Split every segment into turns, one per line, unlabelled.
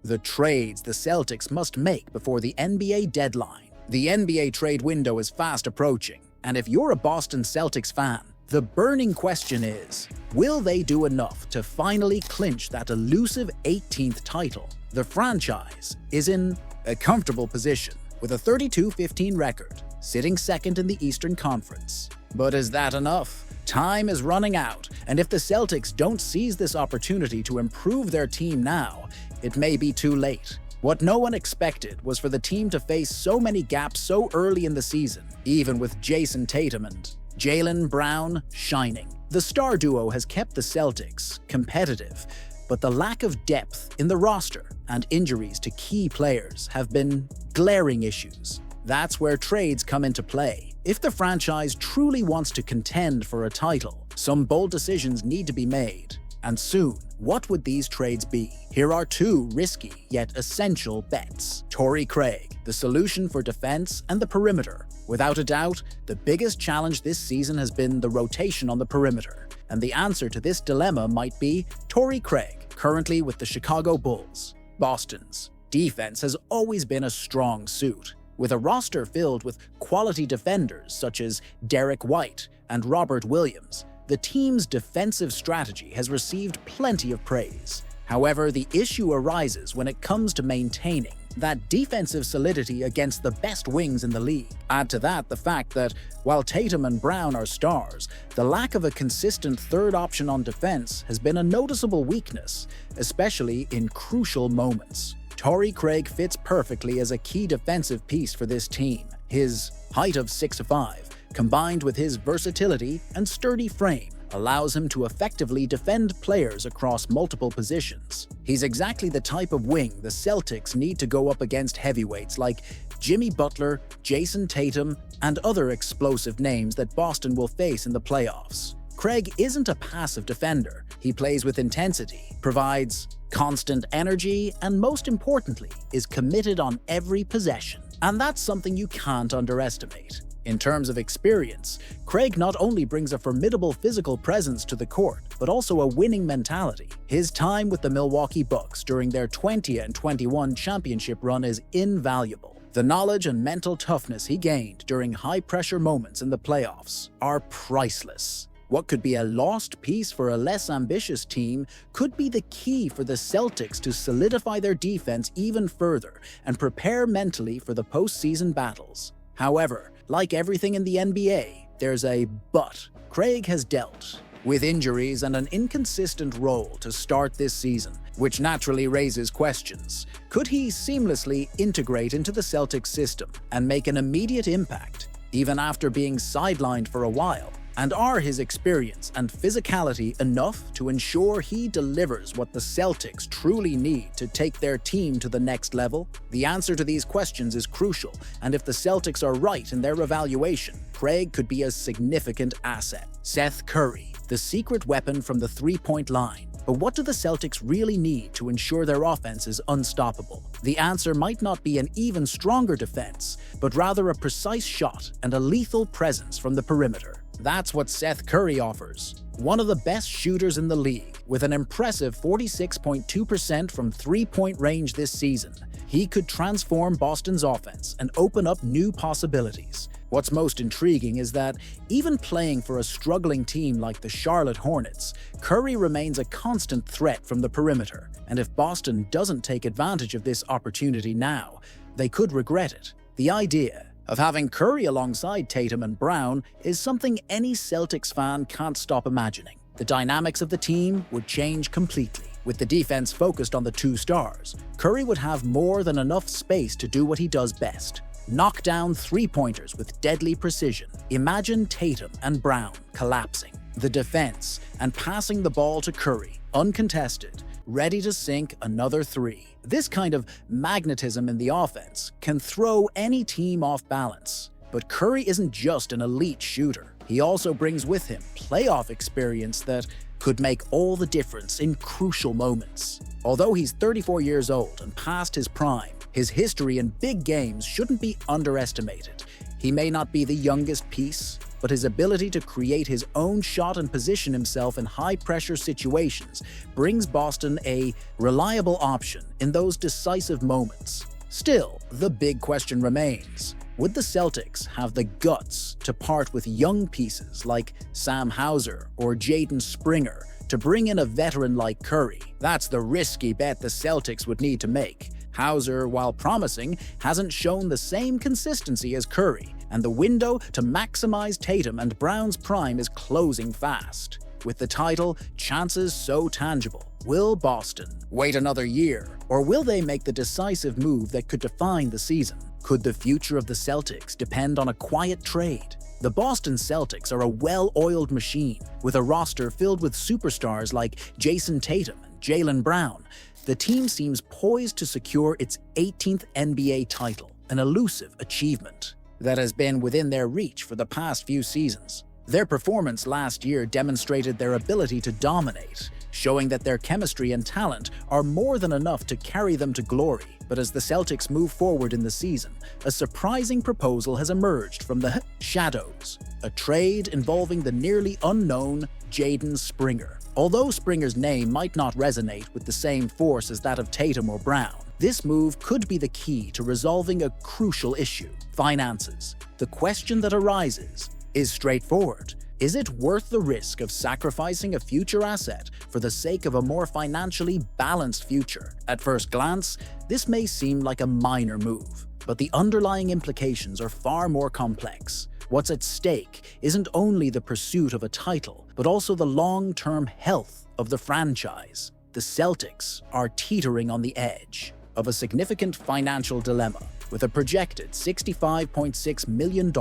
the trades the Celtics must make before the NBA deadline. The NBA trade window is fast approaching, and if you're a Boston Celtics fan, the burning question is, will they do enough to finally clinch that elusive 18th title? The franchise is in a comfortable position with a 32-15 record, sitting second in the Eastern Conference. But is that enough? Time is running out, and if the Celtics don't seize this opportunity to improve their team now, it may be too late. What no one expected was for the team to face so many gaps so early in the season, even with Jayson, Tatum, and Jaylen Brown shining. The star duo has kept the Celtics competitive, but the lack of depth in the roster and injuries to key players have been glaring issues. That's where trades come into play. If the franchise truly wants to contend for a title, some bold decisions need to be made. And soon, what would these trades be? Here are two risky yet essential bets. Torrey Craig, the solution for defense and the perimeter. Without a doubt, the biggest challenge this season has been the rotation on the perimeter. And the answer to this dilemma might be Torrey Craig, currently with the Chicago Bulls. Boston's defense has always been a strong suit, with a roster filled with quality defenders such as Derek White and Robert Williams. The team's defensive strategy has received plenty of praise. However, the issue arises when it comes to maintaining that defensive solidity against the best wings in the league. Add to that the fact that, while Tatum and Brown are stars, the lack of a consistent third option on defense has been a noticeable weakness, especially in crucial moments. Torrey Craig fits perfectly as a key defensive piece for this team. His height of 6'5", combined with his versatility and sturdy frame, allows him to effectively defend players across multiple positions. He's exactly the type of wing the Celtics need to go up against heavyweights like Jimmy Butler, Jayson Tatum, and other explosive names that Boston will face in the playoffs. Craig isn't a passive defender. He plays with intensity, provides constant energy, and most importantly, is committed on every possession. And that's something you can't underestimate. In terms of experience, Craig not only brings a formidable physical presence to the court, but also a winning mentality. His time with the Milwaukee Bucks during their 20-21 championship run is invaluable. The knowledge and mental toughness he gained during high-pressure moments in the playoffs are priceless. What could be a lost piece for a less ambitious team could be the key for the Celtics to solidify their defense even further and prepare mentally for the postseason battles. However, like everything in the NBA, there's a but. Craig has dealt with injuries and an inconsistent role to start this season, which naturally raises questions. Could he seamlessly integrate into the Celtics system and make an immediate impact, even after being sidelined for a while? And are his experience and physicality enough to ensure he delivers what the Celtics truly need to take their team to the next level? The answer to these questions is crucial, and if the Celtics are right in their evaluation, Craig could be a significant asset. Seth Curry, the secret weapon from the three-point line. But what do the Celtics really need to ensure their offense is unstoppable? The answer might not be an even stronger defense, but rather a precise shot and a lethal presence from the perimeter. That's what Seth Curry offers. One of the best shooters in the league, with an impressive 46.2% from three-point range this season, he could transform Boston's offense and open up new possibilities. What's most intriguing is that, even playing for a struggling team like the Charlotte Hornets, Curry remains a constant threat from the perimeter, and if Boston doesn't take advantage of this opportunity now, they could regret it. The idea of having Curry alongside Tatum and Brown is something any Celtics fan can't stop imagining. The dynamics of the team would change completely. With the defense focused on the two stars, Curry would have more than enough space to do what he does best: knock down three-pointers with deadly precision. Imagine Tatum and Brown collapsing the defense and passing the ball to Curry, uncontested, ready to sink another three. This kind of magnetism in the offense can throw any team off balance. But Curry isn't just an elite shooter. He also brings with him playoff experience that could make all the difference in crucial moments. Although he's 34 years old and past his prime, his history in big games shouldn't be underestimated. He may not be the youngest piece, but his ability to create his own shot and position himself in high-pressure situations brings Boston a reliable option in those decisive moments. Still, the big question remains. Would the Celtics have the guts to part with young pieces like Sam Hauser or Jaden Springer to bring in a veteran like Curry? That's the risky bet the Celtics would need to make. Hauser, while promising, hasn't shown the same consistency as Curry, and the window to maximize Tatum and Brown's prime is closing fast. With the title, chances so tangible, will Boston wait another year, or will they make the decisive move that could define the season? Could the future of the Celtics depend on a quiet trade? The Boston Celtics are a well-oiled machine, with a roster filled with superstars like Jayson Tatum and Jaylen Brown. The team seems poised to secure its 18th NBA title, an elusive achievement that has been within their reach for the past few seasons. Their performance last year demonstrated their ability to dominate, showing that their chemistry and talent are more than enough to carry them to glory. But as the Celtics move forward in the season, a surprising proposal has emerged from the shadows, a trade involving the nearly unknown Jaden Springer. Although Springer's name might not resonate with the same force as that of Tatum or Brown, this move could be the key to resolving a crucial issue: finances. The question that arises is straightforward. Is it worth the risk of sacrificing a future asset for the sake of a more financially balanced future? At first glance, this may seem like a minor move, but the underlying implications are far more complex. What's at stake isn't only the pursuit of a title, but also the long-term health of the franchise. The Celtics are teetering on the edge of a significant financial dilemma, with a projected $65.6 million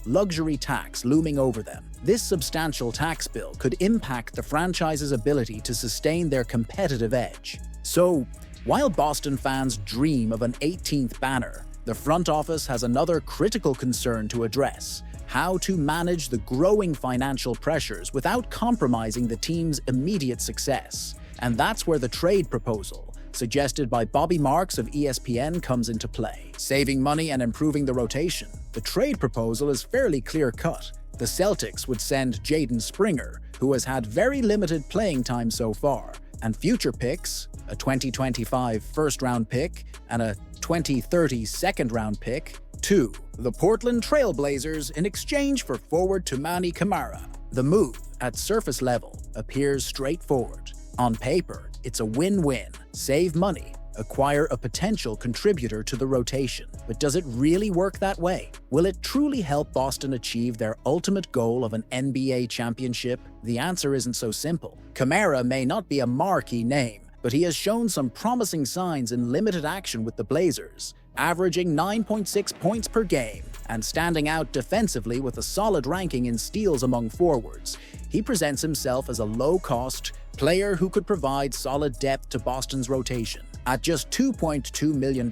luxury tax looming over them. This substantial tax bill could impact the franchise's ability to sustain their competitive edge. So, while Boston fans dream of an 18th banner, the front office has another critical concern to address: how to manage the growing financial pressures without compromising the team's immediate success. And that's where the trade proposal, suggested by Bobby Marks of ESPN, comes into play. Saving money and improving the rotation, the trade proposal is fairly clear-cut. The Celtics would send Jaden Springer, who has had very limited playing time so far, and future picks, a 2025 first-round pick and a 2030 second-round pick, to the Portland Trail Blazers in exchange for forward Toumani Camara. The move, at surface level, appears straightforward. On paper, it's a win-win. Save money, acquire a potential contributor to the rotation. But does it really work that way? Will it truly help Boston achieve their ultimate goal of an NBA championship? The answer isn't so simple. Camara may not be a marquee name, but he has shown some promising signs in limited action with the Blazers, averaging 9.6 points per game and standing out defensively with a solid ranking in steals among forwards. He presents himself as a low-cost player who could provide solid depth to Boston's rotation. At just $2.2 million,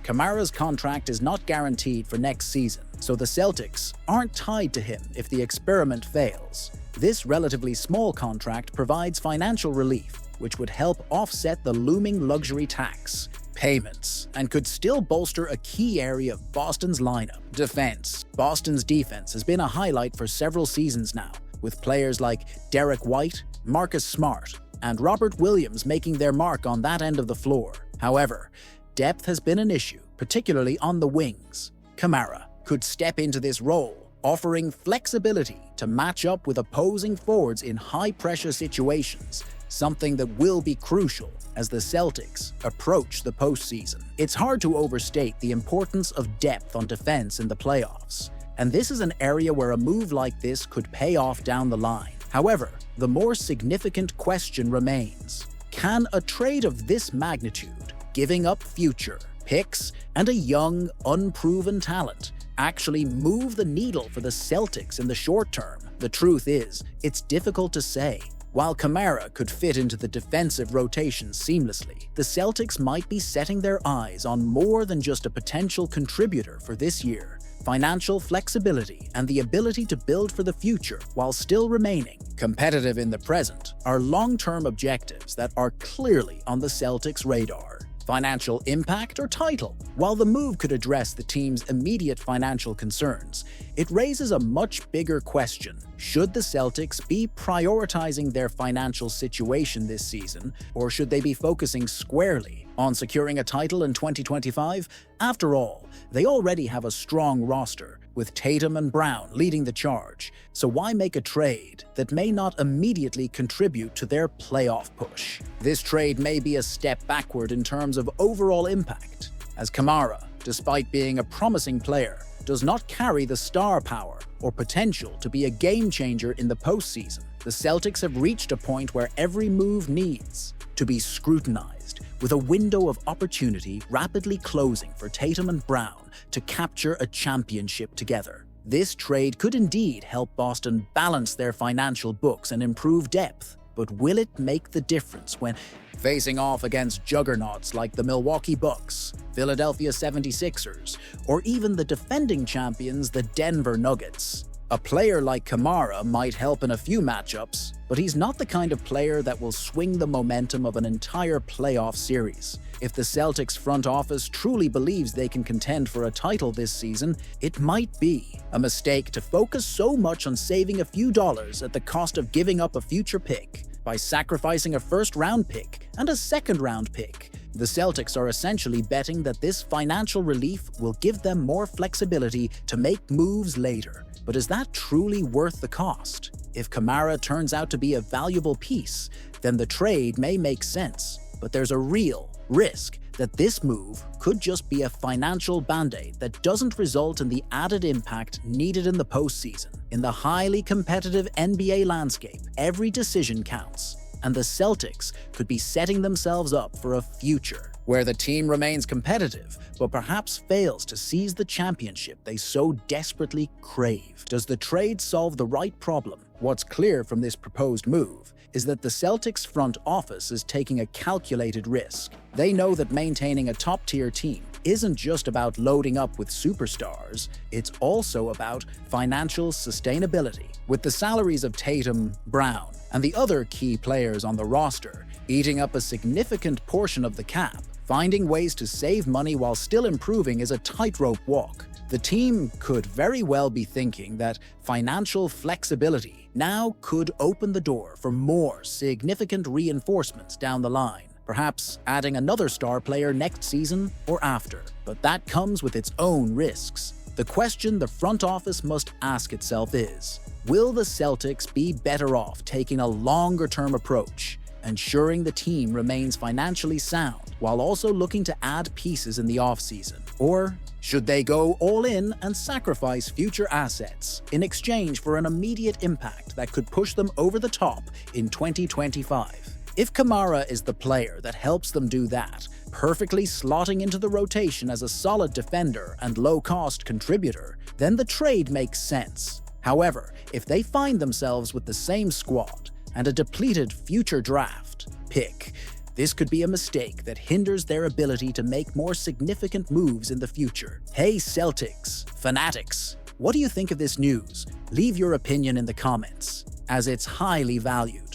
Camara's contract is not guaranteed for next season, so the Celtics aren't tied to him if the experiment fails. This relatively small contract provides financial relief, which would help offset the looming luxury tax payments, and could still bolster a key area of Boston's lineup: defense. Boston's defense has been a highlight for several seasons now, with players like Derek White, Marcus Smart, and Robert Williams making their mark on that end of the floor. However, depth has been an issue, particularly on the wings. Camara could step into this role, offering flexibility to match up with opposing forwards in high-pressure situations, something that will be crucial as the Celtics approach the postseason. It's hard to overstate the importance of depth on defense in the playoffs, and this is an area where a move like this could pay off down the line. However, the more significant question remains: can a trade of this magnitude, giving up future picks and a young, unproven talent, actually move the needle for the Celtics in the short term? The truth is, it's difficult to say. While Camara could fit into the defensive rotation seamlessly, the Celtics might be setting their eyes on more than just a potential contributor for this year. Financial flexibility and the ability to build for the future while still remaining competitive in the present are long-term objectives that are clearly on the Celtics' radar. financial impact, or title? While the move could address the team's immediate financial concerns, it raises a much bigger question. Should the Celtics be prioritizing their financial situation this season, or should they be focusing squarely on securing a title in 2025? After all, they already have a strong roster, with Tatum and Brown leading the charge, so why make a trade that may not immediately contribute to their playoff push? This trade may be a step backward in terms of overall impact, as Kamara, despite being a promising player, does not carry the star power or potential to be a game-changer in the postseason. The Celtics have reached a point where every move needs to be scrutinized, with a window of opportunity rapidly closing for Tatum and Brown to capture a championship together. This trade could indeed help Boston balance their financial books and improve depth, but will it make the difference when facing off against juggernauts like the Milwaukee Bucks, Philadelphia 76ers, or even the defending champions, the Denver Nuggets? A player like Kamara might help in a few matchups, but he's not the kind of player that will swing the momentum of an entire playoff series. If the Celtics front office truly believes they can contend for a title this season, it might be a mistake to focus so much on saving a few dollars at the cost of giving up a future pick. By sacrificing a first-round pick and a second-round pick, the Celtics are essentially betting that this financial relief will give them more flexibility to make moves later. But is that truly worth the cost? If Kamara turns out to be a valuable piece, then the trade may make sense, but there's a real risk that this move could just be a financial band-aid that doesn't result in the added impact needed in the postseason. In the highly competitive NBA landscape, every decision counts, and the Celtics could be setting themselves up for a future where the team remains competitive, but perhaps fails to seize the championship they so desperately crave. Does the trade solve the right problem? What's clear from this proposed move is that the Celtics front office is taking a calculated risk. They know that maintaining a top-tier team isn't just about loading up with superstars, it's also about financial sustainability. With the salaries of Tatum, Brown, and the other key players on the roster eating up a significant portion of the cap, finding ways to save money while still improving is a tightrope walk. The team could very well be thinking that financial flexibility now could open the door for more significant reinforcements down the line, perhaps adding another star player next season or after. But that comes with its own risks. The question the front office must ask itself is, will the Celtics be better off taking a longer-term approach, ensuring the team remains financially sound while also looking to add pieces in the offseason? Or should they go all in and sacrifice future assets in exchange for an immediate impact that could push them over the top in 2025? If Kamara is the player that helps them do that, perfectly slotting into the rotation as a solid defender and low-cost contributor, then the trade makes sense. However, if they find themselves with the same squad and a depleted future draft pick, this could be a mistake that hinders their ability to make more significant moves in the future. Hey Celtics fanatics, what do you think of this news? Leave your opinion in the comments, as it's highly valued.